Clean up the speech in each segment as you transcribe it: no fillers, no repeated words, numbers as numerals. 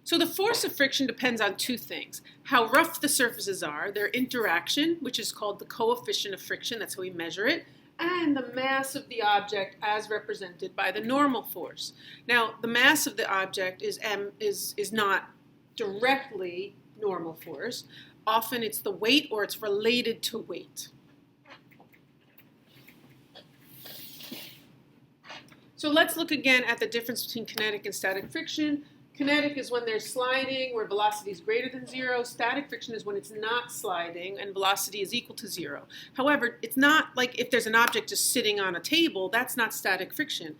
So the force of friction depends on two things: how rough the surfaces are, their interaction, which is called the coefficient of friction, that's how we measure it, and the mass of the object as represented by the normal force. Now, the mass of the object is not directly normal force. Often it's the weight or it's related to weight. So let's look again at the difference between kinetic and static friction. Kinetic is when there's sliding, where velocity is greater than 0. Static friction is when it's not sliding and velocity is equal to 0. However, it's not like if there's an object just sitting on a table, that's not static friction.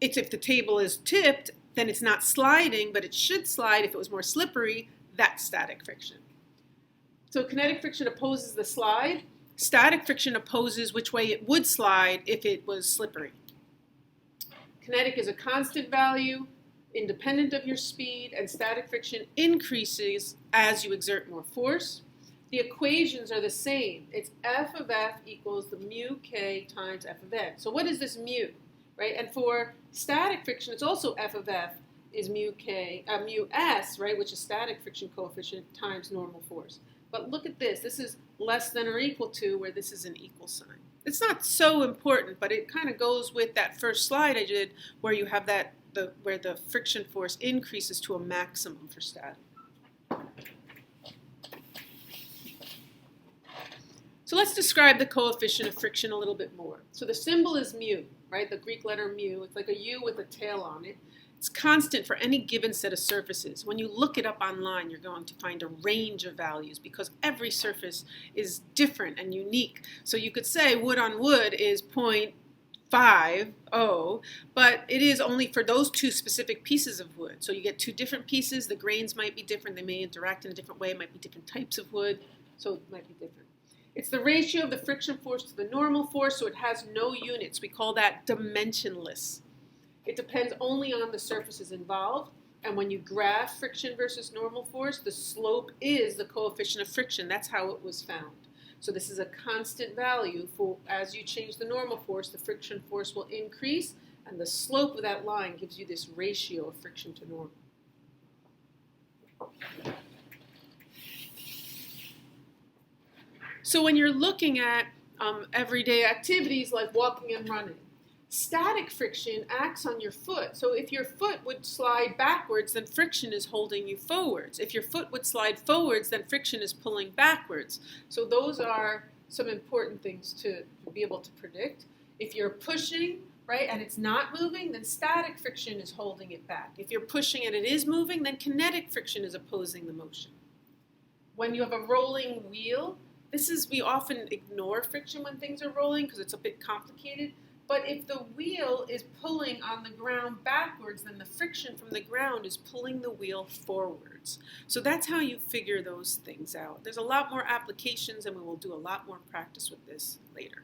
It's if the table is tipped, then it's not sliding, but it should slide. If it was more slippery, that's static friction. So kinetic friction opposes the slide. Static friction opposes which way it would slide if it was slippery. Kinetic is a constant value, independent of your speed, and static friction increases as you exert more force. The equations are the same. It's F of F equals the mu K times F of N. So what is this mu, right? And for static friction, it's also F of F is mu S, right, which is static friction coefficient times normal force. But look at this. This is less than or equal to, where this is an equal sign. It's not so important, but it kind of goes with that first slide I did, where you have that where the friction force increases to a maximum for static. So let's describe the coefficient of friction a little bit more. So the symbol is mu, right? The Greek letter mu. It's like a U with a tail on it. It's constant for any given set of surfaces. When you look it up online, you're going to find a range of values because every surface is different and unique. So you could say wood on wood is 0.50, but it is only for those two specific pieces of wood. So you get two different pieces. The grains might be different. They may interact in a different way. It might be different types of wood, so it might be different. It's the ratio of the friction force to the normal force, so it has no units. We call that dimensionless. It depends only on the surfaces involved, and when you graph friction versus normal force, the slope is the coefficient of friction. That's how it was found. So this is a constant value. For as you change the normal force, the friction force will increase, and the slope of that line gives you this ratio of friction to normal. So when you're looking at everyday activities like walking and running, static friction acts on your foot. So if your foot would slide backwards, then friction is holding you forwards. If your foot would slide forwards, then friction is pulling backwards. So those are some important things to be able to predict. If you're pushing, right, and it's not moving, then static friction is holding it back. If you're pushing and it is moving, then kinetic friction is opposing the motion. When you have a rolling wheel, we often ignore friction when things are rolling because it's a bit complicated. But if the wheel is pulling on the ground backwards, then the friction from the ground is pulling the wheel forwards. So that's how you figure those things out. There's a lot more applications, and we will do a lot more practice with this later.